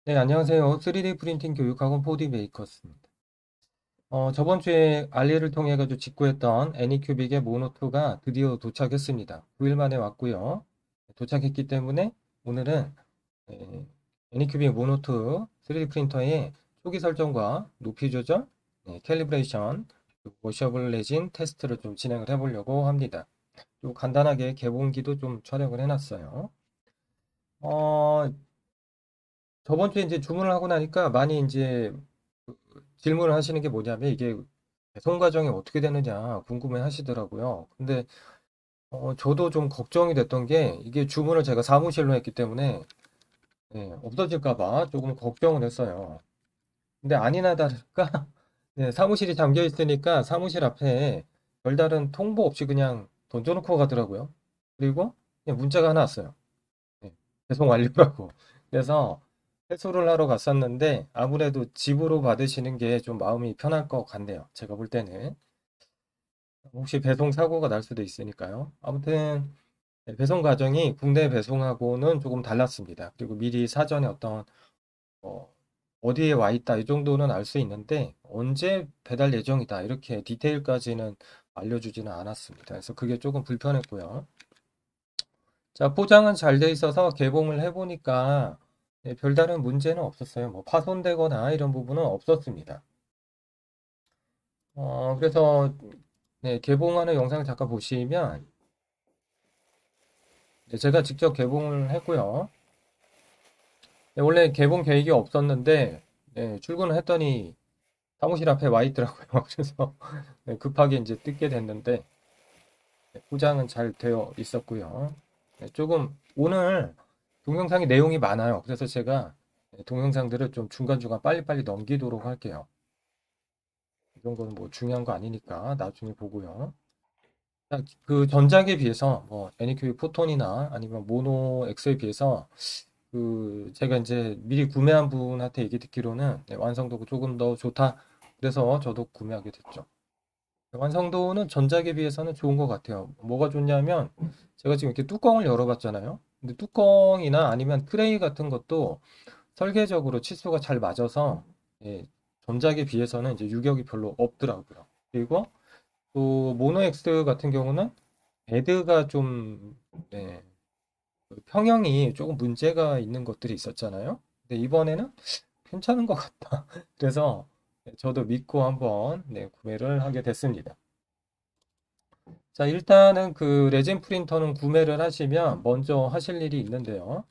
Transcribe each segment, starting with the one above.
네, 안녕하세요. 3D 프린팅 교육학원 4D 메이커스입니다. 저번 주에 알리를 통해 가지고 직구했던 애니큐빅의 모노2가 드디어 도착했습니다. 9일 만에 왔고요. 도착했기 때문에 오늘은 예, 애니큐빅 모노2 3D 프린터의 초기 설정과 높이 조절, 캘리브레이션, 워셔블 레진 테스트를 좀 진행을 해보려고 합니다. 또 간단하게 개봉기도 좀 촬영을 해놨어요. 어, 저번 주에 이제 주문을 하고 나니까 많이 이제 질문을 하시는 게 뭐냐면 이게 배송 과정이 어떻게 되느냐 궁금해 하시더라고요. 근데 저도 좀 걱정이 됐던 게 이게 주문을 제가 사무실로 했기 때문에 없어질까 봐 조금 걱정을 했어요. 근데 아니나 다를까 사무실이 잠겨 있으니까 사무실 앞에 별다른 통보 없이 그냥 던져놓고 가더라고요. 그리고 그냥 문자가 하나 왔어요. 네, 배송 완료라고. 그래서 회수를 하러 갔었는데 아무래도 집으로 받으시는 게 좀 마음이 편할 것 같네요. 제가 볼 때는. 혹시 배송 사고가 날 수도 있으니까요. 아무튼 배송 과정이 국내 배송하고는 조금 달랐습니다. 그리고 미리 사전에 어, 어디에 와 있다 이 정도는 알 수 있는데 언제 배달 예정이다 이렇게 디테일까지는 알려주지는 않았습니다. 그래서 그게 조금 불편했고요. 자, 포장은 잘 돼 있어서 개봉을 해보니까 별다른 문제는 없었어요. 뭐 파손되거나 이런 부분은 없었습니다. 그래서 개봉하는 영상을 잠깐 보시면 제가 직접 개봉을 했고요. 원래 개봉 계획이 없었는데 출근을 했더니 사무실 앞에 와 있더라고요. 그래서 급하게 이제 뜯게 됐는데 포장은 잘 되어 있었고요. 조금 오늘 동영상이 내용이 많아요. 그래서 제가 동영상들을 좀 중간중간 빨리빨리 넘기도록 할게요. 이런 건 뭐 중요한 거 아니니까 나중에 보고요. 자, 그 전작에 비해서 뭐 애니큐빅 포톤이나 아니면 모노 X에 비해서 그 제가 이제 미리 구매한 분한테 얘기 듣기로는 완성도가 조금 더 좋다. 그래서 저도 구매하게 됐죠. 완성도는 전작에 비해서는 좋은 것 같아요. 뭐가 좋냐면 제가 지금 이렇게 뚜껑을 열어봤잖아요. 근데 뚜껑이나 아니면 트레이 같은 것도 설계적으로 치수가 잘 맞아서 예, 전작에 비해서는 이제 유격이 별로 없더라고요. 그리고 또 모노엑스 같은 경우는 베드가 좀 네, 그 평형이 조금 문제가 있는 것들이 있었잖아요. 근데 이번에는 괜찮은 것 같다. 그래서 저도 믿고 한번 구매를 하게 됐습니다. 자, 일단은 그 레진 프린터는 구매를 하시면 먼저 하실 일이 있는데요.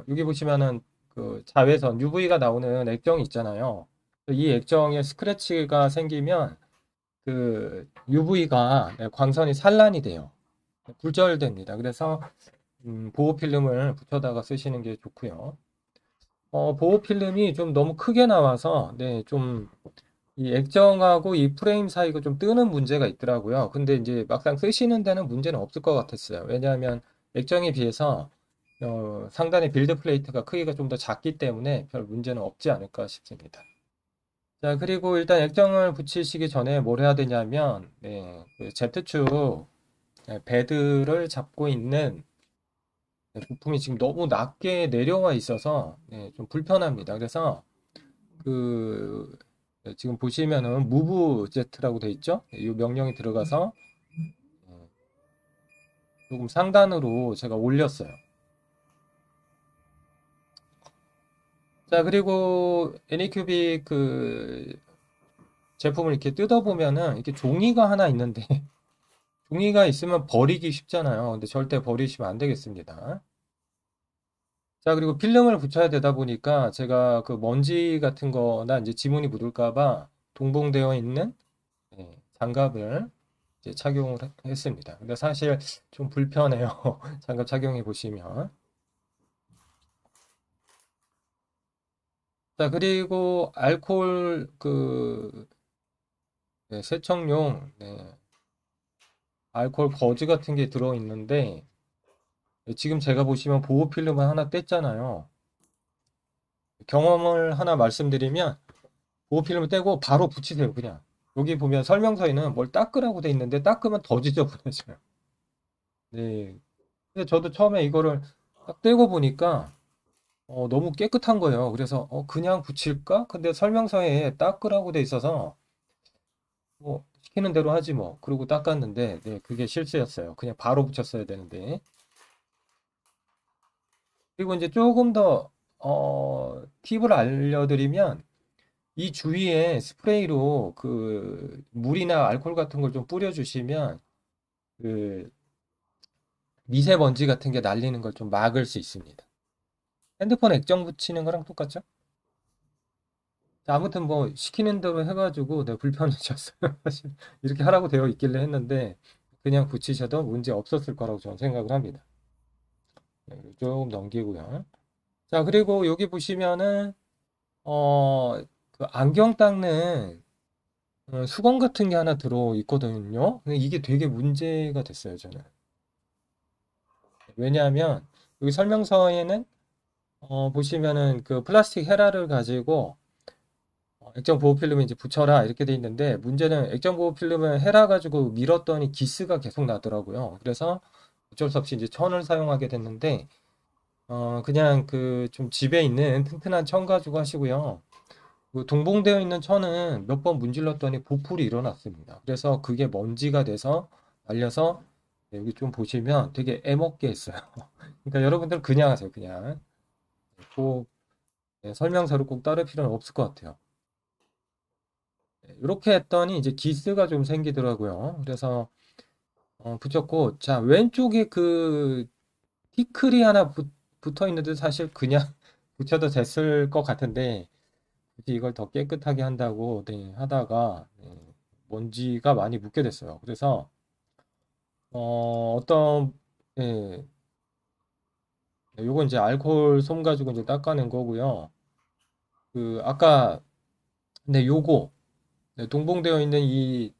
여기 보시면은 그 자외선 UV가 나오는 액정이 있잖아요. 이 액정에 스크래치가 생기면 그 UV가 광선이 산란이 돼요. 굴절됩니다. 그래서 보호 필름을 붙여다가 쓰시는 게 좋고요. 보호 필름이 좀 너무 크게 나와서 좀 이 액정하고 이 프레임 사이가 좀 뜨는 문제가 있더라고요. 근데 이제 막상 쓰시는 데는 문제는 없을 것 같았어요. 왜냐하면 액정에 비해서 상단의 빌드 플레이트가 크기가 좀 더 작기 때문에 별 문제는 없지 않을까 싶습니다. 자, 그리고 일단 액정을 붙이시기 전에 뭘 해야 되냐면, 그 Z축 베드를 잡고 있는 부품이 지금 너무 낮게 내려와 있어서 좀 불편합니다. 그래서 그 지금 보시면은 무브 Z라고 돼 있죠? 이 명령이 들어가서 어, 조금 상단으로 제가 올렸어요. 자, 그리고 애니큐빅 그 제품을 이렇게 뜯어보면은 이렇게 종이가 하나 있는데 종이가 있으면 버리기 쉽잖아요. 근데 절대 버리시면 안 되겠습니다. 자, 그리고 필름을 붙여야 되다 보니까 제가 그 먼지 같은 거나 이제 지문이 묻을까 봐 동봉되어 있는 장갑을 이제 착용을 했습니다. 근데 사실 좀 불편해요. 장갑 착용해 보시면. 자, 그리고 알코올 그 세척용 알코올 거즈 같은 게 들어 있는데 지금 제가 보시면 보호 필름을 하나 뗐잖아요. 경험을 하나 말씀드리면 보호 필름을 떼고 바로 붙이세요, 그냥. 여기 보면 설명서에는 뭘 닦으라고 돼 있는데 닦으면 더 지저분해져요. 네. 근데 저도 처음에 이거를 딱 떼고 보니까 너무 깨끗한 거예요. 그래서 그냥 붙일까? 근데 설명서에 닦으라고 돼 있어서 시키는 대로 하지 뭐. 그러고 닦았는데 네, 그게 실수였어요. 그냥 바로 붙였어야 되는데. 그리고 이제 조금 더 팁을 알려드리면 이 주위에 스프레이로 그 물이나 알코올 같은 걸 좀 뿌려주시면 그 미세먼지 같은 게 날리는 걸 좀 막을 수 있습니다. 핸드폰 액정 붙이는 거랑 똑같죠? 자, 아무튼 뭐 시키는 대로 해가지고 내가 불편해졌어요. 사실 이렇게 하라고 되어 있길래 했는데 그냥 붙이셔도 문제 없었을 거라고 저는 생각을 합니다. 네, 조금 넘기고요. 자, 그리고 여기 보시면은 그 안경 닦는 수건 같은 게 하나 들어 있거든요. 근데 이게 되게 문제가 됐어요, 저는. 왜냐하면 여기 설명서에는 보시면은 그 플라스틱 헤라를 가지고 액정 보호 필름에 이제 붙여라 이렇게 돼 있는데 문제는 액정 보호 필름을 헤라 가지고 밀었더니 기스가 계속 나더라고요. 그래서 어쩔 수 없이 이제 천을 사용하게 됐는데 그냥 그 좀 집에 있는 튼튼한 천 가지고 하시고요. 그 동봉되어 있는 천은 몇 번 문질렀더니 보풀이 일어났습니다. 그래서 그게 먼지가 돼서 말려서 네, 여기 좀 보시면 되게 애먹게 했어요. 그러니까 여러분들 그냥 하세요. 그냥 꼭 설명서를 꼭 따를 필요는 없을 것 같아요. 이렇게 했더니 이제 기스가 좀 생기더라고요. 그래서 붙였고 자 왼쪽에 그 티클이 하나 붙어 있는데 사실 그냥 붙여도 됐을 것 같은데 굳이 이걸 더 깨끗하게 한다고 네, 하다가 먼지가 많이 묻게 됐어요. 그래서 어떤 예, 요건 이제 알코올 솜 가지고 이제 닦아낸 거고요. 그 아까 네 요거 네, 동봉되어 있는 이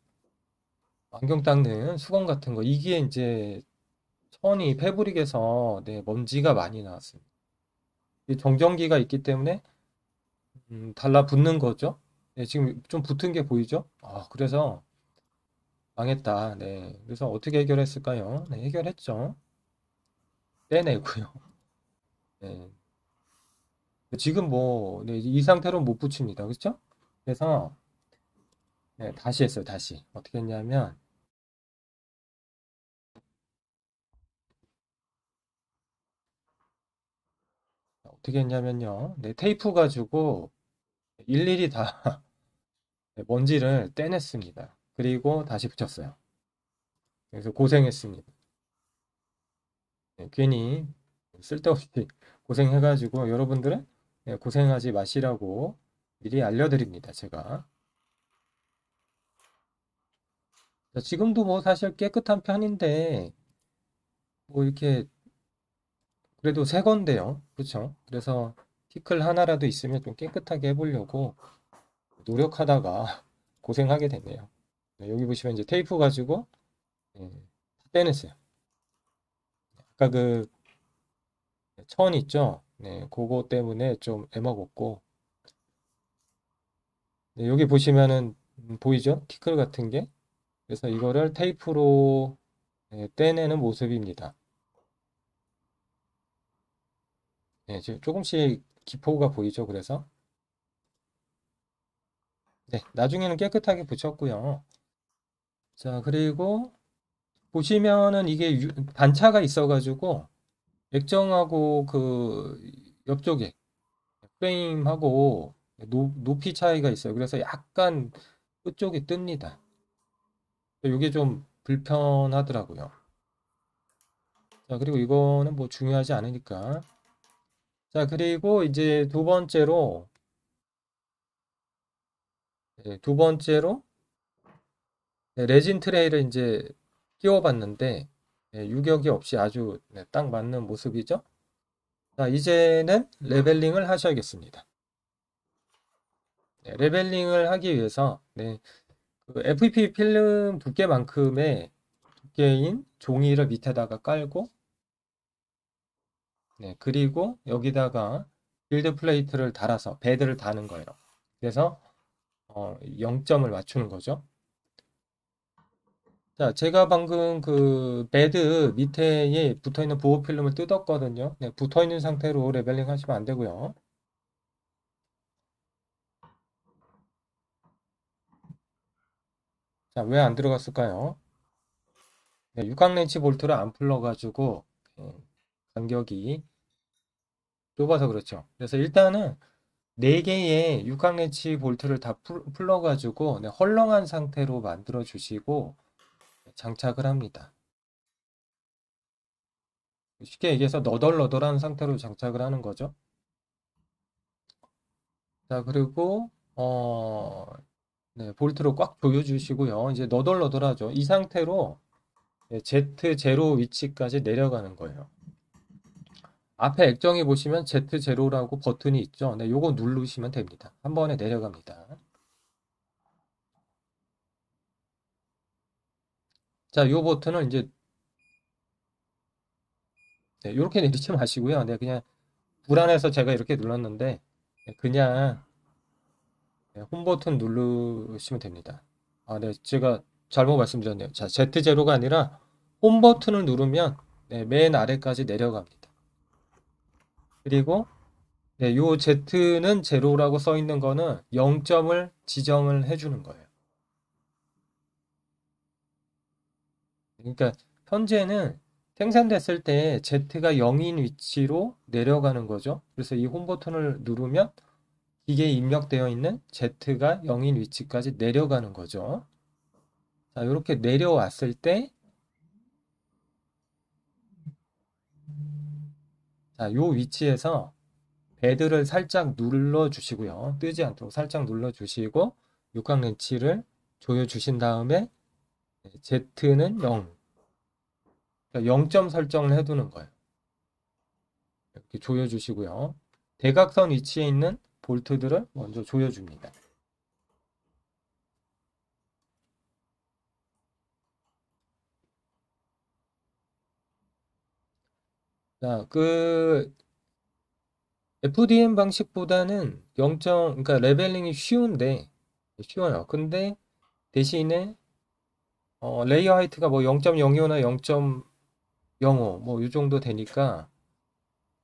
안경 닦는 수건 같은 거 이게 이제 천이 패브릭에서 네, 먼지가 많이 나왔습니다. 이 정전기가 있기 때문에 달라붙는 거죠. 네, 지금 좀 붙은 게 보이죠? 그래서 망했다. 네, 그래서 어떻게 해결했을까요? 네, 해결했죠. 떼내고요. 네, 지금 뭐 네, 이 상태로 못 붙입니다. 그렇죠? 그래서 네, 다시 했어요. 다시 어떻게 했냐면 어떻게 했냐면요. 네, 테이프 가지고 일일이 다 먼지를 떼냈습니다. 그리고 다시 붙였어요. 그래서 고생했습니다. 괜히 쓸데없이 고생해가지고 여러분들은 고생하지 마시라고 미리 알려드립니다. 제가 자, 지금도 뭐 사실 깨끗한 편인데 뭐 이렇게 그래도 새 건데요. 그렇죠? 그래서 티클 하나라도 있으면 좀 깨끗하게 해보려고 노력하다가 고생하게 됐네요. 네, 여기 보시면 이제 테이프 가지고 다 떼냈어요. 아까 그 천 있죠? 네, 그거 때문에 좀 애먹었고 네, 여기 보시면은 보이죠? 티클 같은 게. 그래서 이거를 테이프로 떼내는 모습입니다. 네, 지금 조금씩 기포가 보이죠? 그래서 네, 나중에는 깨끗하게 붙였고요. 자, 그리고 보시면은 이게 단차가 있어가지고 액정하고 그 옆쪽에 프레임하고 높이 차이가 있어요. 그래서 약간 끝쪽이 뜹니다. 이게 좀 불편하더라고요. 자, 그리고 이거는 뭐 중요하지 않으니까. 자, 그리고 이제 두 번째로 레진 트레이를 이제 끼워봤는데 유격이 없이 아주 딱 맞는 모습이죠. 자, 이제는 레벨링을 하셔야겠습니다. 레벨링을 하기 위해서 그 FP 필름 두께만큼의 두께인 종이를 밑에다가 깔고 그리고 여기다가 빌드 플레이트를 달아서 베드를 다는 거예요. 그래서 0점을 맞추는 거죠. 자, 제가 방금 그 베드 밑에 붙어 있는 보호 필름을 뜯었거든요. 네, 붙어 있는 상태로 레벨링 하시면 안 되고요. 자, 왜 안 들어갔을까요? 네, 육각 렌치 볼트를 안 풀러가지고 간격이 좁아서 그렇죠. 그래서 일단은 4개의 육각 렌치 볼트를 다 풀러가지고 네, 헐렁한 상태로 만들어 주시고 장착을 합니다. 쉽게 얘기해서 너덜너덜한 상태로 장착을 하는 거죠. 자, 그리고 네, 볼트로 꽉 조여주시고요. 이제 너덜너덜하죠. 이 상태로 Z0 위치까지 내려가는 거예요. 앞에 액정에 보시면 Z0라고 버튼이 있죠. 네, 요거 누르시면 됩니다. 한 번에 내려갑니다. 자, 요 버튼을 이제 네, 이렇게 내리지 마시고요. 네, 그냥 불안해서 제가 이렇게 눌렀는데 네, 그냥 네, 홈 버튼 누르시면 됩니다. 아, 네, 제가 잘못 말씀드렸네요. 자, Z0가 아니라 홈 버튼을 누르면 네, 맨 아래까지 내려갑니다. 그리고 네, 요 Z는 제로라고 써 있는 거는 0점을 지정을 해주는 거예요. 그러니까 현재는 생산됐을 때 Z가 0인 위치로 내려가는 거죠. 그래서 이 홈 버튼을 누르면 기계에 입력되어 있는 Z가 0인 위치까지 내려가는 거죠. 자, 이렇게 내려왔을 때, 자, 요 위치에서 배드를 살짝 눌러 주시고요. 뜨지 않도록 살짝 눌러 주시고, 육각 렌치를 조여 주신 다음에 Z는 0. 그러니까 0점 설정을 해두는 거예요. 이렇게 조여 주시고요. 대각선 위치에 있는 볼트들을 먼저 조여 줍니다. 자, 그 FDM 방식보다는 0점, 그러니까 레벨링이 쉬워요. 근데 대신에 레이어 하이트가 뭐 0.05나 0.05 뭐 이 정도 되니까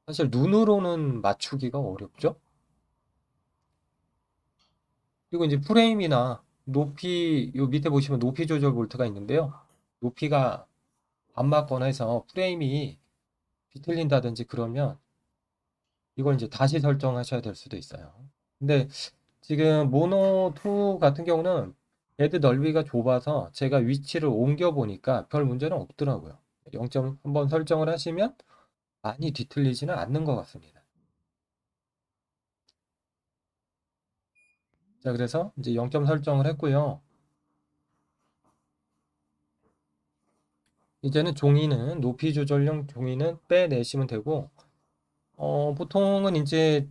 사실 눈으로는 맞추기가 어렵죠. 그리고 이제 프레임이나 높이 요 밑에 보시면 높이 조절 볼트가 있는데요. 높이가 안 맞거나 해서 프레임이 비틀린다든지 그러면 이걸 이제 다시 설정하셔야 될 수도 있어요. 근데 지금 모노2 같은 경우는 헤드 넓이가 좁아서 제가 위치를 옮겨 보니까 별 문제는 없더라고요. 0점 한번 설정을 하시면 많이 뒤틀리지는 않는 것 같습니다. 자, 그래서 이제 0점 설정을 했고요. 이제는 종이는 높이 조절용 종이는 빼내시면 되고 보통은 이제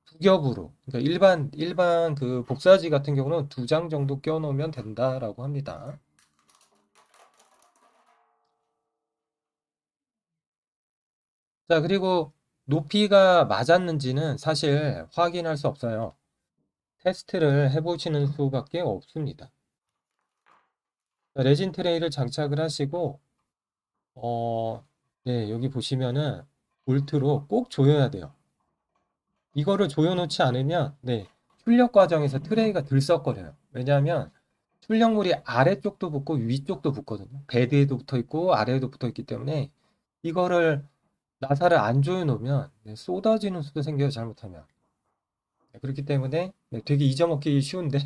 두 겹으로 그러니까 일반 그 복사지 같은 경우는 2장 정도 껴 놓으면 된다라고 합니다. 자, 그리고 높이가 맞았는지는 사실 확인할 수 없어요. 테스트를 해보시는 수밖에 없습니다. 레진 트레이를 장착을 하시고, 네, 여기 보시면은 볼트로 꼭 조여야 돼요. 이거를 조여놓지 않으면, 네, 출력 과정에서 트레이가 들썩거려요. 왜냐하면 출력물이 아래쪽도 붙고 위쪽도 붙거든요. 베드에도 붙어 있고 아래에도 붙어 있기 때문에 이거를 나사를 안 조여 놓으면 네, 쏟아지는 수도 생겨요, 잘못하면. 네, 그렇기 때문에 네, 되게 잊어먹기 쉬운데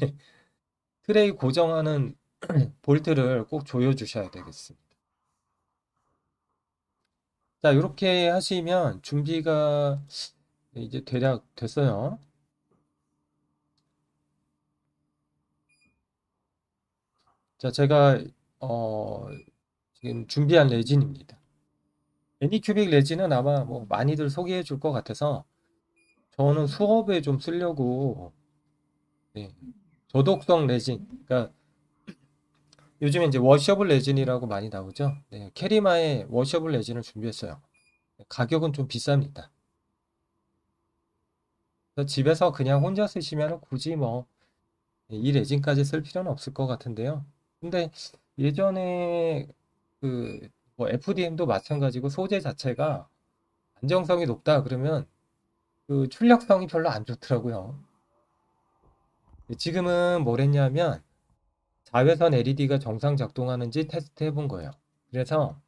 트레이 고정하는 볼트를 꼭 조여 주셔야 되겠습니다. 자, 이렇게 하시면 준비가 이제 대략 됐어요. 자, 제가 지금 준비한 레진입니다. 애니큐빅 레진은 아마 뭐 많이들 소개해 줄 것 같아서 저는 수업에 좀 쓰려고 네, 저독성 레진, 그러니까 요즘에 이제 워셔블 레진이라고 많이 나오죠. 네, 캐리마의 워셔블 레진을 준비했어요. 가격은 좀 비쌉니다. 그래서 집에서 그냥 혼자 쓰시면 굳이 뭐 이 레진까지 쓸 필요는 없을 것 같은데요. 근데 예전에 뭐 FDM도 마찬가지고 소재 자체가 안정성이 높다 그러면 그 출력성이 별로 안 좋더라고요. 지금은 뭘 했냐면 자외선 LED가 정상 작동하는지 테스트 해본 거예요. 그래서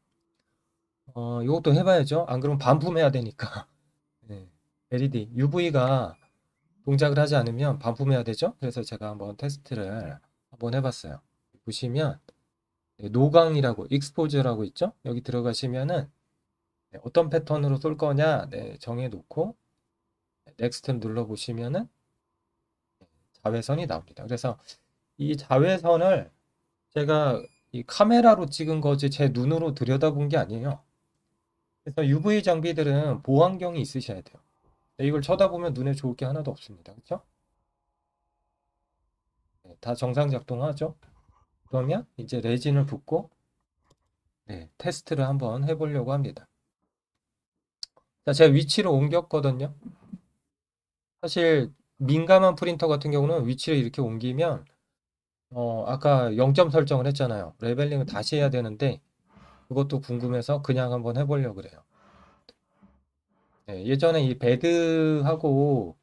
이것도 해봐야죠. 안 그러면 반품해야 되니까. 네. LED, UV가 동작을 하지 않으면 반품해야 되죠. 그래서 제가 한번 테스트를 한번 해봤어요. 보시면 네, 노광이라고 익스포즈라고 있죠. 여기 들어가시면은 네, 어떤 패턴으로 쏠 거냐 네, 정해놓고 넥스트 눌러보시면은 자외선이 나옵니다. 그래서 이 자외선을 제가 이 카메라로 찍은 거지 제 눈으로 들여다본 게 아니에요. 그래서 UV 장비들은 보안경이 있으셔야 돼요. 이걸 쳐다보면 눈에 좋을 게 하나도 없습니다. 그렇죠? 네, 다 정상 작동하죠. 그러면 이제 레진을 붓고 네, 테스트를 한번 해보려고 합니다. 자, 제가 위치를 옮겼거든요. 사실 민감한 프린터 같은 경우는 위치를 이렇게 옮기면 아까 0점 설정을 했잖아요. 레벨링을 다시 해야 되는데 그것도 궁금해서 그냥 한번 해보려고 그래요. 네, 예전에 이 배드하고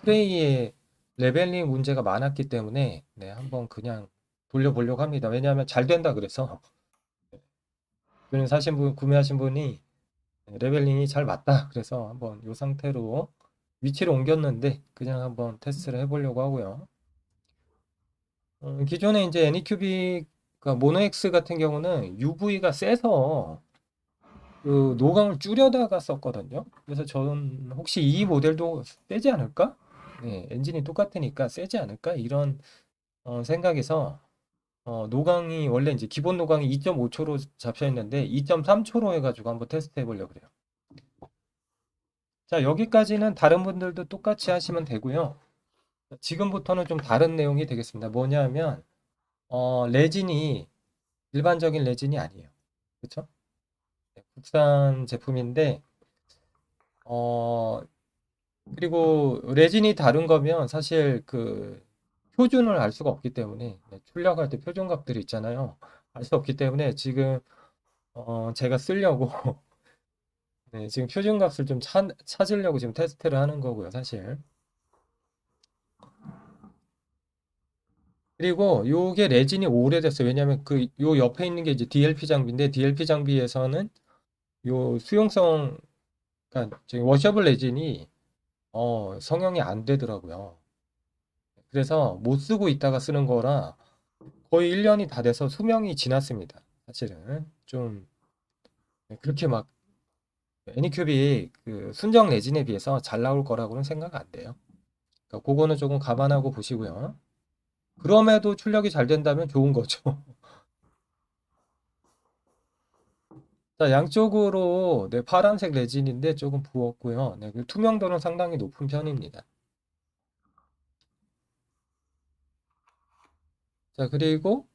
프레이에 레벨링 문제가 많았기 때문에 네, 한번 그냥 돌려보려고 합니다. 왜냐하면 잘 된다 그래서 구매하신 분이 레벨링이 잘 맞다 그래서 한번 이 상태로 위치를 옮겼는데 그냥 한번 테스트를 해보려고 하고요. 기존에 이제 애니큐빅 모노엑스 같은 경우는 UV가 세서 그 노광을 줄여다가 썼거든요. 그래서 저는 혹시 이 모델도 세지 않을까? 네, 엔진이 똑같으니까 세지 않을까? 이런 생각에서 노광이 원래 이제 기본 노광이 2.5초로 잡혀 있는데 2.3초로 해가지고 한번 테스트 해보려고 그래요. 자, 여기까지는 다른 분들도 똑같이 하시면 되고요. 지금부터는 좀 다른 내용이 되겠습니다. 뭐냐면 레진이 일반적인 레진이 아니에요. 그렇죠? 국산 제품인데 어, 그리고 레진이 다른 거면 사실 그 표준을 알 수가 없기 때문에 네, 출력할 때 표준값들이 있잖아요. 알 수 없기 때문에 지금 제가 쓰려고 네, 지금 표준값을 좀 찾으려고 지금 테스트를 하는 거고요, 사실. 그리고 요게 레진이 오래됐어요. 왜냐하면 그 요 옆에 있는 게 이제 DLP 장비인데 DLP 장비에서는 요 수용성 그러니까 저기 워셔블 레진이 성형이 안 되더라고요. 그래서 못 쓰고 있다가 쓰는 거라 거의 1년이 다 돼서 수명이 지났습니다. 사실은 좀 그렇게 막 애니큐빅 그 순정 레진에 비해서 잘 나올 거라고는 생각 안 돼요. 그러니까 그거는 조금 감안하고 보시고요. 그럼에도 출력이 잘 된다면 좋은 거죠. 자, 양쪽으로 네, 파란색 레진인데 조금 부었고요. 네, 그 투명도는 상당히 높은 편입니다. 자, 그리고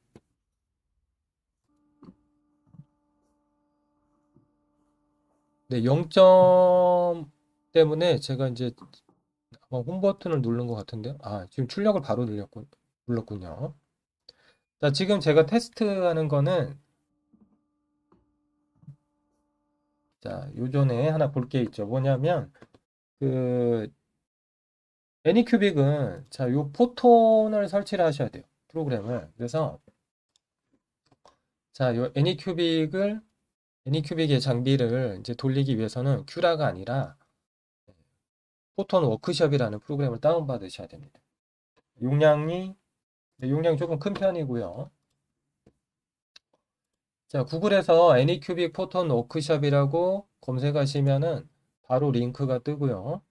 네, 0점 때문에 제가 이제 아마 홈 버튼을 누른 것 같은데요. 아, 지금 출력을 바로 눌렀군요. 자, 지금 제가 테스트하는 거는 자, 요전에 하나 볼 게 있죠. 뭐냐면 그 애니큐빅은 자, 요 포톤을 설치를 하셔야 돼요. 프로그램을. 그래서 자, 요 애니큐빅의 장비를 이제 돌리기 위해서는 큐라가 아니라 포톤 워크숍이라는 프로그램을 다운받으셔야 됩니다. 용량이 네, 용량이 조금 큰 편이고요. 자, 구글에서 애니큐빅 포톤 워크숍이라고 검색하시면은 바로 링크가 뜨고요.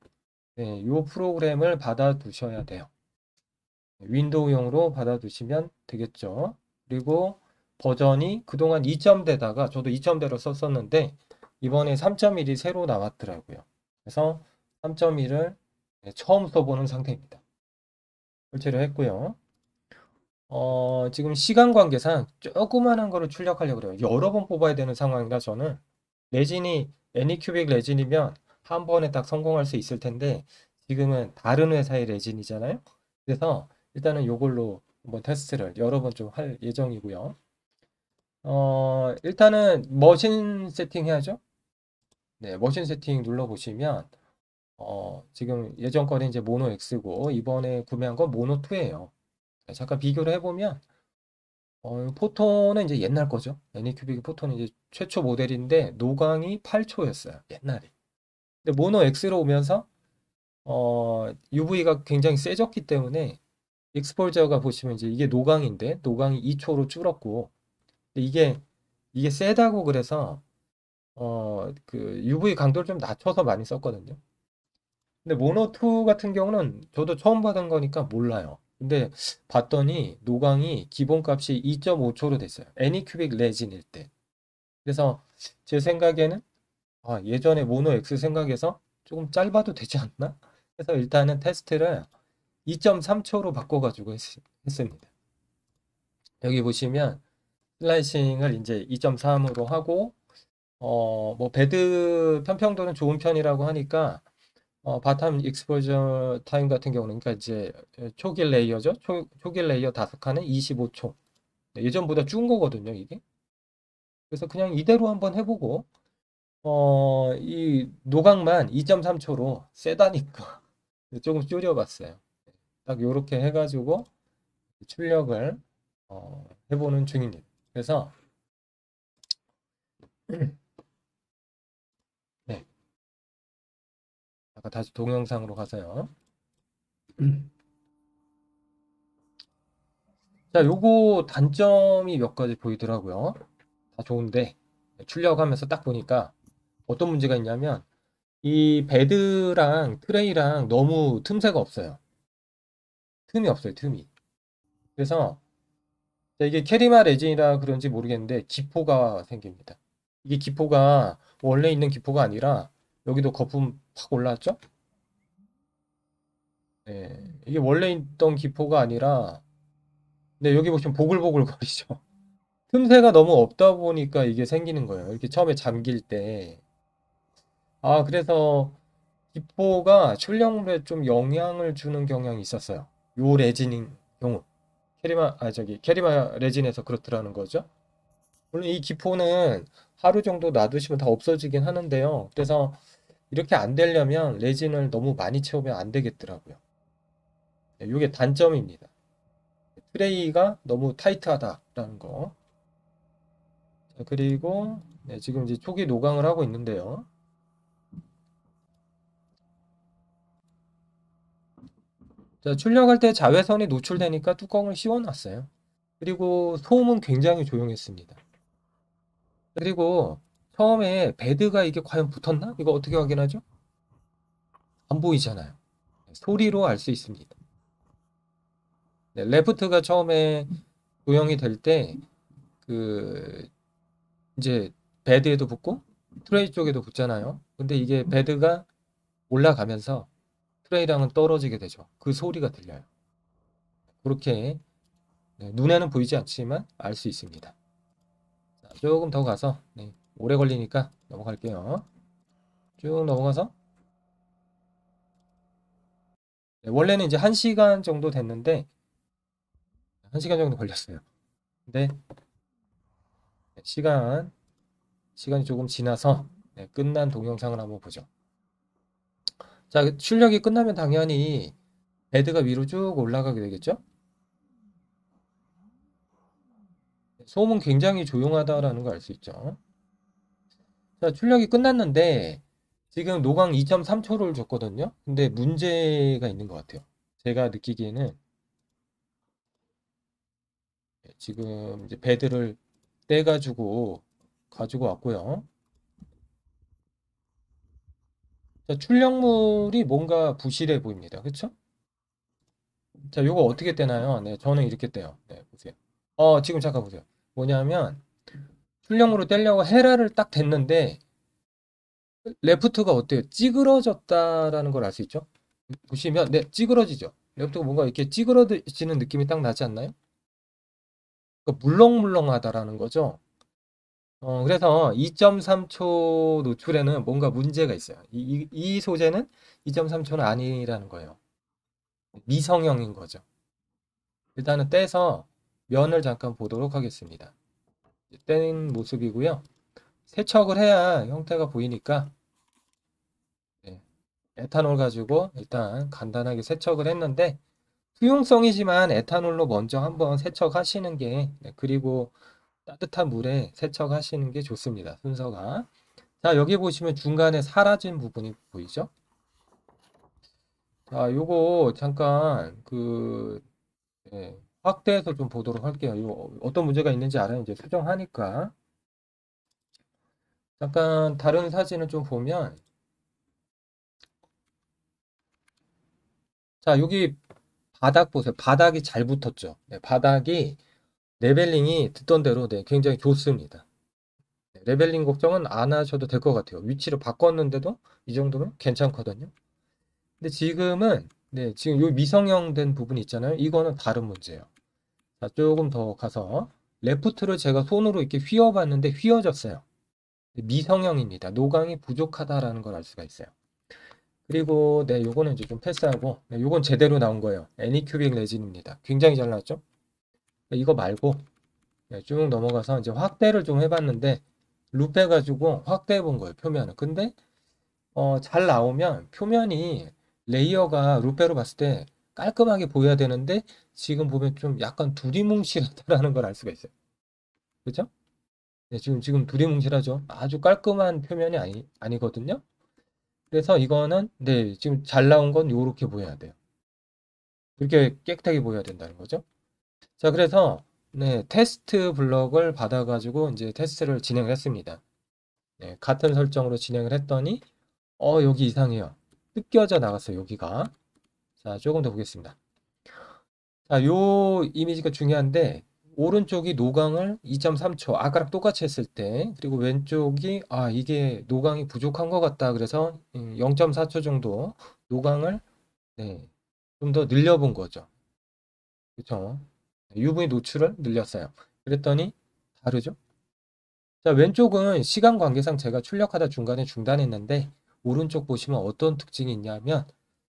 네, 이 프로그램을 받아 두셔야 돼요. 윈도우용으로 받아 두시면 되겠죠. 그리고 버전이 그동안 2점대다가 저도 2점대로 썼었는데 이번에 3.1이 새로 나왔더라고요. 그래서 3.1을 처음 써보는 상태입니다. 설치를 했고요. 지금 시간 관계상 조그만한 거를 출력하려고 그래요. 여러 번 뽑아야 되는 상황이라 저는 애니큐빅 레진이면 한 번에 딱 성공할 수 있을 텐데 지금은 다른 회사의 레진이잖아요. 그래서 일단은 이걸로 한번 테스트를 여러 번 좀 할 예정이고요. 일단은 머신 세팅 해야죠. 네, 머신 세팅 눌러보시면, 지금 예전 거는 이제 모노 X고, 이번에 구매한 건 모노 2예요. 잠깐 비교를 해보면, 포토는 이제 옛날 거죠. 애니큐빅 포토는 이제 최초 모델인데, 노광이 8초였어요. 옛날에. 근데 모노 X로 오면서, UV가 굉장히 세졌기 때문에, 익스포저가 보시면 이제 이게 노광인데, 노광이 2초로 줄었고, 근데 이게 세다고 그래서, 그 UV 강도를 좀 낮춰서 많이 썼거든요. 근데 모노2 같은 경우는 저도 처음 받은 거니까 몰라요. 근데 봤더니 노광이 기본값이 2.5초로 됐어요. 애니큐빅 레진일 때. 그래서 제 생각에는 예전에 모노 X 생각에서 조금 짧아도 되지 않나? 그래서 일단은 테스트를 2.3초로 바꿔가지고 했습니다. 여기 보시면 슬라이싱을 이제 2.3으로 하고 뭐 배드 편평도는 좋은 편이라고 하니까 바텀 익스포저 타임 같은 경우는 그러니까 이제 초기 레이어죠. 초기 레이어 5칸에 25초. 예전보다 준 거거든요, 이게. 그래서 그냥 이대로 한번 해보고 이 노각만 2.3초로 세다니까 조금 줄여봤어요. 딱 요렇게 해가지고 출력을 해보는 중입니다. 그래서 네, 아까 다시 동영상으로 가서요. 자, 요거 단점이 몇 가지 보이더라고요. 다 좋은데 출력하면서 딱 보니까 어떤 문제가 있냐면 이 베드랑 트레이랑 너무 틈새가 없어요. 틈이 없어요, 틈이. 그래서 이게 캐리마 레진이라 그런지 모르겠는데 기포가 생깁니다. 이게 기포가 원래 있는 기포가 아니라 여기도 거품 팍 올라왔죠? 네, 이게 원래 있던 기포가 아니라 네, 여기 보시면 보글보글 거리죠. 틈새가 너무 없다 보니까 이게 생기는 거예요. 이렇게 처음에 잠길 때. 그래서 기포가 출력물에 좀 영향을 주는 경향이 있었어요. 요 레진인 경우. 캐리마 레진에서 그렇더라는 거죠. 물론 이 기포는 하루 정도 놔두시면 다 없어지긴 하는데요. 그래서 이렇게 안 되려면 레진을 너무 많이 채우면 안 되겠더라고요. 네, 이게 단점입니다. 트레이가 너무 타이트하다라는 거. 자, 그리고 네, 지금 이제 초기 노광을 하고 있는데요. 자, 출력할 때 자외선이 노출되니까 뚜껑을 씌워놨어요. 그리고 소음은 굉장히 조용했습니다. 그리고 처음에 베드가 이게 과연 붙었나? 이거 어떻게 확인하죠? 안 보이잖아요. 소리로 알 수 있습니다. 네, 레프트가 처음에 조형이 될 때, 그, 이제 베드에도 붙고 트레이 쪽에도 붙잖아요. 근데 이게 베드가 올라가면서 트레이랑은 떨어지게 되죠. 그 소리가 들려요. 그렇게 네, 눈에는 보이지 않지만 알 수 있습니다. 자, 조금 더 가서 네, 오래 걸리니까 넘어갈게요. 쭉 넘어가서 네, 원래는 이제 1시간 정도 됐는데 1시간 정도 걸렸어요. 근데 네, 시간이 조금 지나서 네, 끝난 동영상을 한번 보죠. 자, 출력이 끝나면 당연히 베드가 위로 쭉 올라가게 되겠죠? 소음은 굉장히 조용하다라는 걸 알 수 있죠. 자, 출력이 끝났는데 지금 노광 2.3초를 줬거든요. 근데 문제가 있는 것 같아요. 제가 느끼기에는 지금 이제 베드를 떼가지고 가지고 왔고요. 자, 출력물이 뭔가 부실해 보입니다. 그쵸? 자, 요거 어떻게 떼나요? 네, 저는 이렇게 떼요. 네, 보세요. 지금 잠깐 보세요. 뭐냐면 출력물을 떼려고 헤라를 딱 댔는데 레프트가 어때요? 찌그러졌다라는 걸 알 수 있죠? 보시면 네, 찌그러지죠. 레프트가 뭔가 이렇게 찌그러지는 느낌이 딱 나지 않나요? 그러니까 물렁물렁하다라는 거죠. 그래서 2.3초 노출에는 뭔가 문제가 있어요. 이 소재는 2.3초는 아니라는 거예요. 미성형인 거죠. 일단은 떼서 면을 잠깐 보도록 하겠습니다. 뗀 모습이고요. 세척을 해야 형태가 보이니까 네, 에탄올 가지고 일단 간단하게 세척을 했는데 수용성이지만 에탄올로 먼저 한번 세척하시는 게 네, 그리고 따뜻한 물에 세척하시는 게 좋습니다. 순서가. 자, 여기 보시면 중간에 사라진 부분이 보이죠? 자, 요거 잠깐 네, 확대해서 좀 보도록 할게요. 요 어떤 문제가 있는지 알아요. 이제 수정하니까. 잠깐 다른 사진을 좀 보면 자, 여기 바닥 보세요. 바닥이 잘 붙었죠. 네, 바닥이 레벨링이 듣던 대로 네, 굉장히 좋습니다. 네, 레벨링 걱정은 안 하셔도 될 것 같아요. 위치를 바꿨는데도 이 정도면 괜찮거든요. 근데 지금은 네, 지금 요 미성형된 부분이 있잖아요. 이거는 다른 문제예요. 자, 조금 더 가서 레프트를 제가 손으로 이렇게 휘어봤는데 휘어졌어요. 미성형입니다. 노강이 부족하다라는 걸 알 수가 있어요. 그리고 네, 요거는 이제 좀 패스하고 네, 요건 제대로 나온 거예요. 애니큐빅 레진입니다. 굉장히 잘 나왔죠? 네, 이거 말고 네, 쭉 넘어가서 이제 확대를 좀 해봤는데 룹 해가지고 확대해 본 거예요. 표면을. 근데 잘 나오면 표면이 레이어가 룹배로 봤을 때 깔끔하게 보여야 되는데 지금 보면 좀 약간 두리뭉실하다라는 걸 알 수가 있어요. 그죠? 네, 지금 두리뭉실하죠. 아주 깔끔한 표면이 아니거든요. 그래서 이거는 네, 지금 잘 나온 건 요렇게 보여야 돼요. 이렇게 깨끗하게 보여야 된다는 거죠. 자, 그래서 네, 테스트 블럭을 받아가지고 이제 테스트를 진행을 했습니다. 네, 같은 설정으로 진행을 했더니 여기 이상해요. 뜯겨져 나갔어요, 여기가. 자, 조금 더 보겠습니다. 자, 요 이미지가 중요한데 오른쪽이 노강을 2.3초 아까랑 똑같이 했을 때 그리고 왼쪽이 이게 노강이 부족한 것 같다 그래서 0.4초 정도 노강을 네, 좀 더 늘려본 거죠. 그렇죠? UV 노출을 늘렸어요. 그랬더니 다르죠? 자, 왼쪽은 시간 관계상 제가 출력하다 중간에 중단했는데 오른쪽 보시면 어떤 특징이 있냐면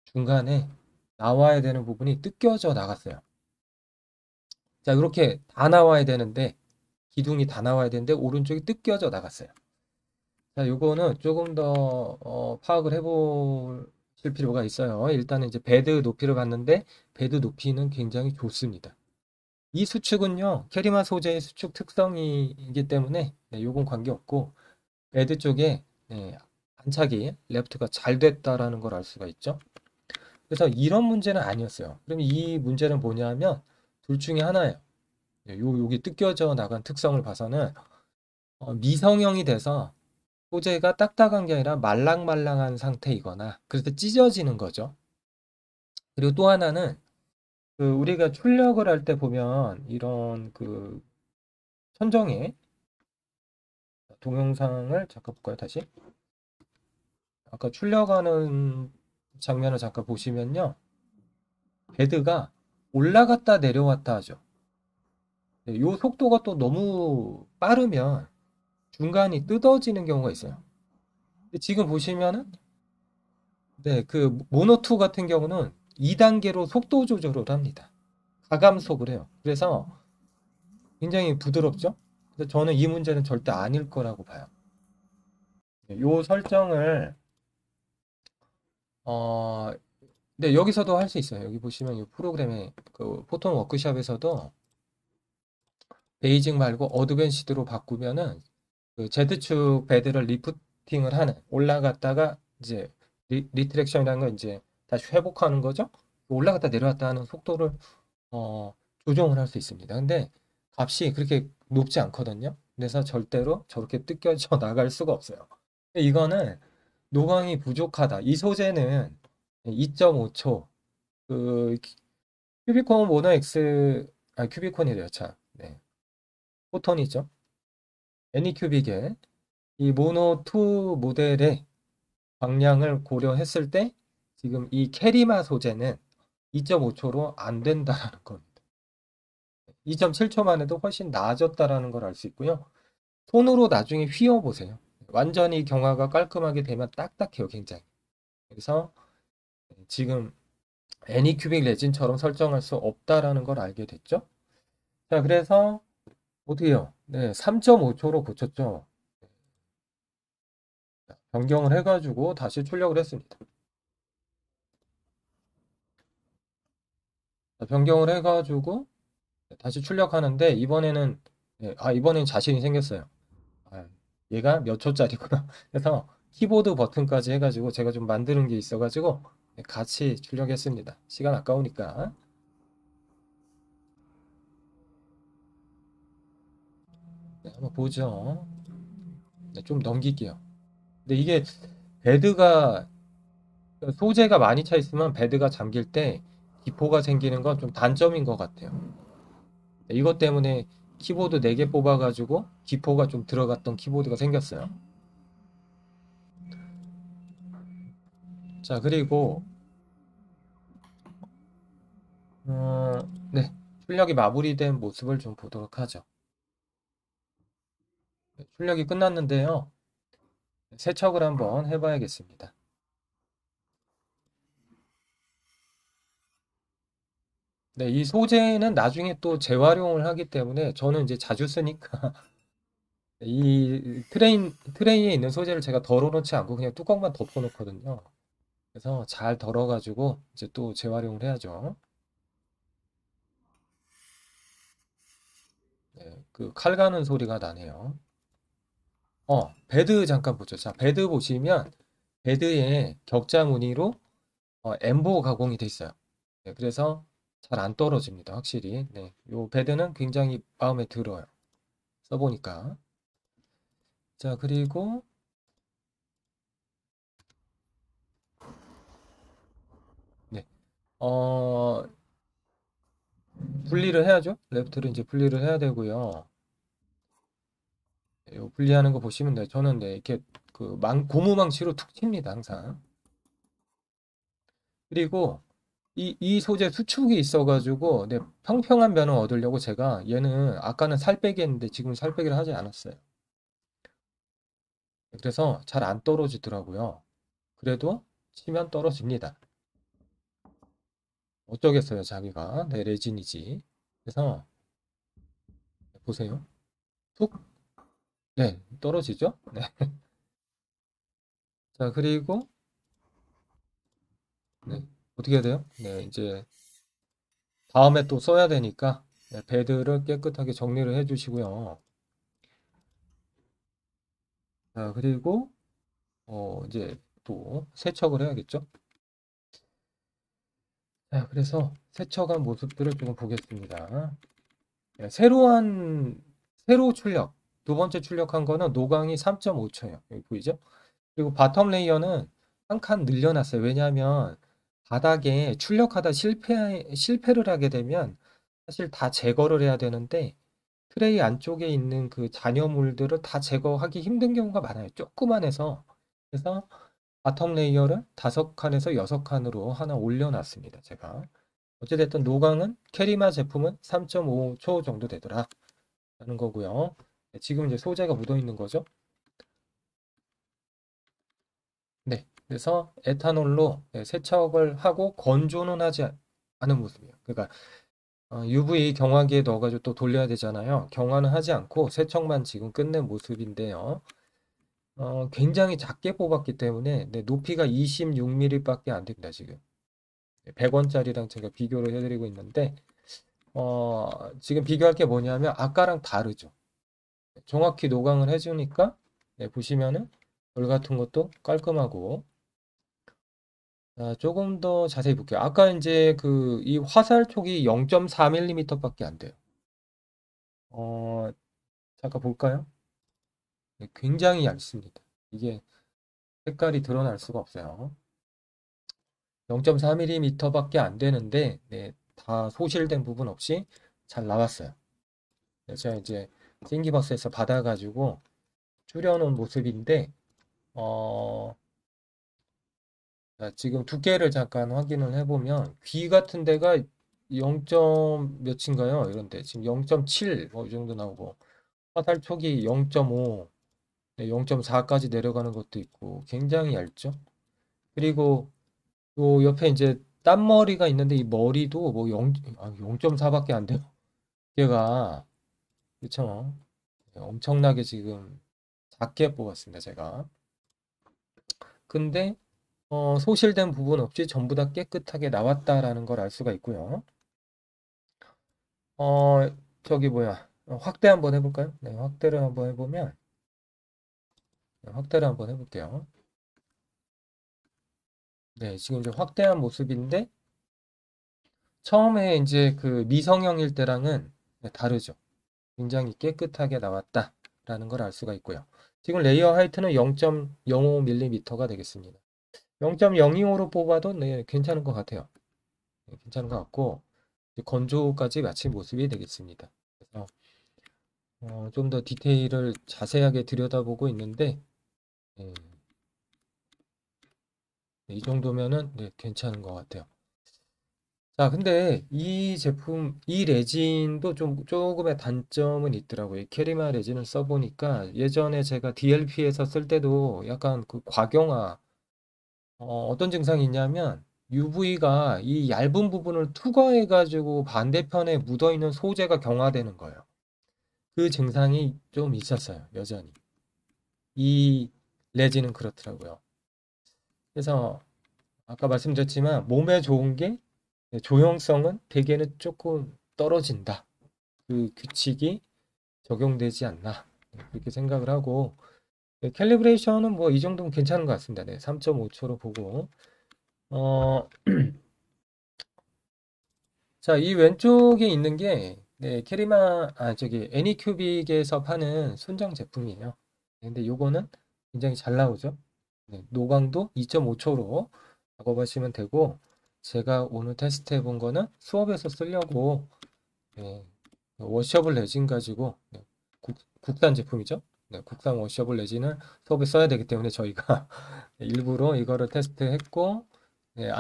중간에 나와야 되는 부분이 뜯겨져 나갔어요. 자, 이렇게 다 나와야 되는데 기둥이 다 나와야 되는데 오른쪽이 뜯겨져 나갔어요. 자, 요거는 조금 더 파악을 해보실 필요가 있어요. 일단은 이제 베드 높이를 봤는데 베드 높이는 굉장히 좋습니다. 이 수축은요, 캐리마 소재의 수축 특성이기 때문에 네, 요건 관계없고 베드 쪽에 네, 안착이 레프트가 잘 됐다라는 걸 알 수가 있죠. 그래서 이런 문제는 아니었어요. 그럼 이 문제는 뭐냐면 둘 중에 하나예요. 여기 뜯겨져 나간 특성을 봐서는 미성형이 돼서 소재가 딱딱한 게 아니라 말랑말랑한 상태이거나 그래서 찢어지는 거죠. 그리고 또 하나는 우리가 출력을 할 때 보면 이런 천정에 동영상을 잠깐 볼까요? 다시 아까 출력하는 장면을 잠깐 보시면요. 베드가 올라갔다 내려왔다 하죠. 이 속도가 또 너무 빠르면 중간이 뜯어지는 경우가 있어요. 근데 지금 보시면은 네, 모노2 같은 경우는 2단계로 속도 조절을 합니다. 가감속을 해요. 그래서 굉장히 부드럽죠? 그래서 저는 이 문제는 절대 아닐 거라고 봐요. 이 설정을 어, 네, 여기서도 할 수 있어요. 여기 보시면 이 프로그램의 포톤 워크샵에서도 베이직 말고 어드밴시드로 바꾸면은 Z축 베드를 리프팅을 하는 올라갔다가 이제 리트랙션이라는 건 이제 다시 회복하는 거죠. 올라갔다 내려왔다 하는 속도를 조정을 할 수 있습니다. 근데 값이 그렇게 높지 않거든요. 그래서 절대로 저렇게 뜯겨져 나갈 수가 없어요. 이거는 노광이 부족하다. 이 소재는 2.5초 큐비콘 모노 X 큐비콘이래요. 참. 네. 포톤이죠. 애니큐빅의 이 모노2 모델의 방향을 고려했을 때 지금 이 캐리마 소재는 2.5초로 안 된다는 겁니다. 2.7초만 해도 훨씬 나아졌다라는 걸 알 수 있고요. 손으로 나중에 휘어 보세요. 완전히 경화가 깔끔하게 되면 딱딱해요, 굉장히. 그래서 지금 애니큐빅 레진처럼 설정할 수 없다라는 걸 알게 됐죠. 자, 그래서 어떻게 해요? 네, 3.5초로 고쳤죠. 변경을 해가지고 다시 출력을 했습니다. 변경을 해가지고 다시 출력하는데 이번에는 이번엔 자신이 생겼어요. 아, 얘가 몇 초짜리구나. 그래서 키보드 버튼까지 해가지고 제가 좀 만드는 게 있어가지고 같이 출력했습니다. 시간 아까우니까. 네, 한번 보죠. 네, 좀 넘길게요. 근데 이게 베드가 소재가 많이 차 있으면 베드가 잠길 때 기포가 생기는 건 좀 단점인 것 같아요. 네, 이것 때문에 키보드 4개 뽑아가지고 기포가 좀 들어갔던 키보드가 생겼어요. 자, 그리고 네, 출력이 마무리된 모습을 좀 보도록 하죠. 네, 출력이 끝났는데요. 세척을 한번 해봐야겠습니다. 네, 이 소재는 나중에 또 재활용을 하기 때문에 저는 이제 자주 쓰니까 이 트레이에 있는 소재를 제가 덜어놓지 않고 그냥 뚜껑만 덮어놓거든요. 그래서 잘 덜어가지고 이제 또 재활용을 해야죠. 네, 그 칼 가는 소리가 나네요. 베드 잠깐 보죠. 자, 베드 보시면 베드에 격자 무늬로 엠보 가공이 돼 있어요. 네, 그래서 잘 안 떨어집니다. 확실히. 네, 요 베드는 굉장히 마음에 들어요. 써보니까. 자, 그리고 네, 어, 분리를 해야죠. 레프트를 이제 분리를 해야 되고요. 요 분리하는 거 보시면 돼요. 저는 네, 이렇게 그 고무망치로 툭 칩니다. 항상. 그리고 이 소재 수축이 있어가지고 네, 평평한 면을 얻으려고 제가 얘는 아까는 살 빼기 했는데 지금 살 빼기를 하지 않았어요. 그래서 잘 안 떨어지더라고요. 그래도 치면 떨어집니다. 어쩌겠어요, 자기가. 네, 레진이지. 그래서 보세요. 툭, 네, 떨어지죠? 네. 자, 그리고 네, 어떻게 해야 돼요? 네, 이제 다음에 또 써야 되니까 네, 배드를 깨끗하게 정리를 해주시고요. 자, 그리고 이제 또 세척을 해야겠죠? 자, 그래서 세척한 모습들을 좀 보겠습니다. 네, 새로 출력. 두 번째 출력한 거는 노광이 3.5초예요. 여기 보이죠? 그리고 바텀 레이어는 한 칸 늘려놨어요. 왜냐하면 바닥에 출력하다 실패를 하게 되면 사실 다 제거를 해야 되는데 트레이 안쪽에 있는 그 잔여물들을 다 제거하기 힘든 경우가 많아요. 조그만 해서. 그래서 바텀 레이어를 5칸에서 6칸으로 하나 올려놨습니다. 제가. 어찌됐든 노광은 캐리마 제품은 3.5초 정도 되더라. 라는 거고요. 네, 지금 이제 소재가 묻어 있는 거죠. 네. 그래서 에탄올로 네, 세척을 하고 건조는 하지 않은 모습이에요. 그러니까 UV 경화기에 넣어가지고 또 돌려야 되잖아요. 경화는 하지 않고 세척만 지금 끝낸 모습인데요. 굉장히 작게 뽑았기 때문에 네, 높이가 26mm밖에 안 됩니다. 지금 100원짜리랑 제가 비교를 해드리고 있는데 지금 비교할 게 뭐냐면 아까랑 다르죠. 정확히 노광을 해주니까 네, 보시면은 돌 같은 것도 깔끔하고 조금 더 자세히 볼게요. 아까 이제 그 이 화살 촉이 0.4mm밖에 안 돼요. 어, 잠깐 볼까요? 네, 굉장히 얇습니다. 이게 색깔이 드러날 수가 없어요. 0.4mm밖에 안 되는데 네, 다 소실된 부분 없이 잘 나왔어요. 네, 제가 이제 싱기버스에서 받아가지고 줄여놓은 모습인데 어, 자, 지금 두께를 잠깐 확인을 해보면 귀 같은 데가 0. 몇인가요? 이런데 지금 0.7 뭐 이 정도 나오고 화살 촉이 0.5, 네, 0.4까지 내려가는 것도 있고 굉장히 얇죠. 그리고 요 옆에 이제 딴머리가 있는데 이 머리도 뭐 0.4밖에 안 돼요. 얘가 그쵸? 네, 엄청나게 지금 작게 뽑았습니다, 제가. 근데 소실된 부분 없이 전부 다 깨끗하게 나왔다라는 걸 알 수가 있고요. 어, 저기 뭐야. 확대 한번 해볼까요? 네, 확대를 한번 해보면, 네, 확대를 한번 해볼게요. 네, 지금 이제 확대한 모습인데, 처음에 이제 그 미성형일 때랑은 네, 다르죠. 굉장히 깨끗하게 나왔다라는 걸 알 수가 있고요. 지금 레이어 하이트는 0.05mm가 되겠습니다. 0.025로 뽑아도 네, 괜찮은 것 같아요. 네, 괜찮은 것 같고, 이제 건조까지 마친 모습이 되겠습니다. 그래서 좀 더 디테일을 자세하게 들여다보고 있는데, 네, 네, 이 정도면은 네, 괜찮은 것 같아요. 자, 근데 이 제품, 이 레진도 좀 조금의 단점은 있더라고요. 이 캐리마 레진을 써보니까 예전에 제가 DLP에서 쓸 때도 약간 그 과경화, 어떤 증상이 있냐면 UV가 이 얇은 부분을 투과해가지고 반대편에 묻어있는 소재가 경화되는 거예요. 그 증상이 좀 있었어요, 여전히. 이 레진은 그렇더라고요. 그래서 아까 말씀드렸지만 몸에 좋은 게 조형성은 대개는 조금 떨어진다. 그 규칙이 적용되지 않나. 네, 그렇게 생각을 하고 네, 캘리브레이션은 뭐 이 정도면 괜찮은 것 같습니다. 네, 3.5초로 보고 어, 자, 이 왼쪽에 있는 게 네, 캐리마 저기 애니큐빅에서 파는 순정 제품이에요. 근데 요거는 굉장히 잘 나오죠. 네, 노광도 2.5초로 작업하시면 되고 제가 오늘 테스트 해본 거는 수업에서 쓰려고 네, 워셔블 레진 가지고 네, 국산 제품이죠. 네, 국산 워셔블 레진을 수업에 써야 되기 때문에 저희가 일부러 이거를 테스트했고 네,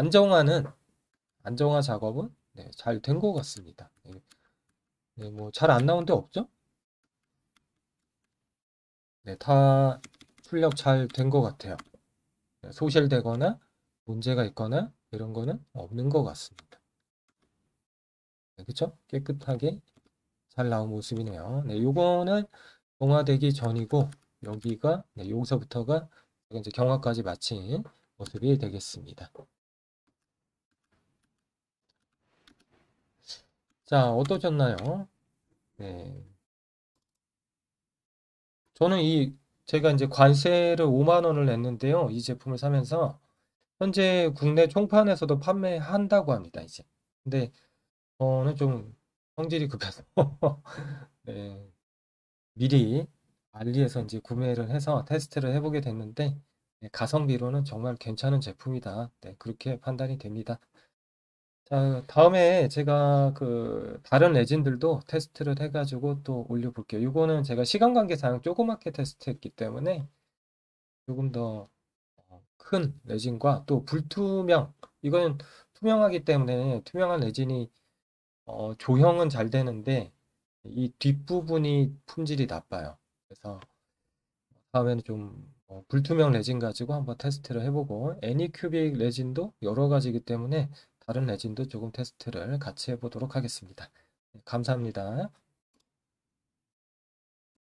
안정화 작업은 네, 잘 된 것 같습니다. 네, 네, 뭐 잘 안 나온 데 없죠? 네, 다 출력 잘 된 것 같아요. 네, 소실되거나 문제가 있거나 이런 거는 없는 것 같습니다. 네, 그쵸? 깨끗하게 잘 나온 모습이네요. 네, 요거는 동화되기 전이고 여기가 네, 여기서부터가 이제 경화까지 마친 모습이 되겠습니다. 자, 어떠셨나요? 네. 저는 제가 이제 관세를 5만 원을 냈는데요. 이 제품을 사면서 현재 국내 총판에서도 판매한다고 합니다, 이제. 근데 저는 좀 성질이 급해서 네, 미리 알리에서 이제 구매를 해서 테스트를 해보게 됐는데 네, 가성비로는 정말 괜찮은 제품이다. 네, 그렇게 판단이 됩니다. 자, 다음에 제가 그 다른 레진들도 테스트를 해가지고 또 올려볼게요. 이거는 제가 시간 관계상 조그맣게 테스트했기 때문에 조금 더 큰 레진과 또 불투명, 이거는 투명하기 때문에 투명한 레진이 조형은 잘 되는데 이 뒷부분이 품질이 나빠요. 그래서 다음에는 좀 불투명 레진 가지고 한번 테스트를 해보고 애니큐빅 레진도 여러 가지이기 때문에 다른 레진도 조금 테스트를 같이 해보도록 하겠습니다. 네, 감사합니다.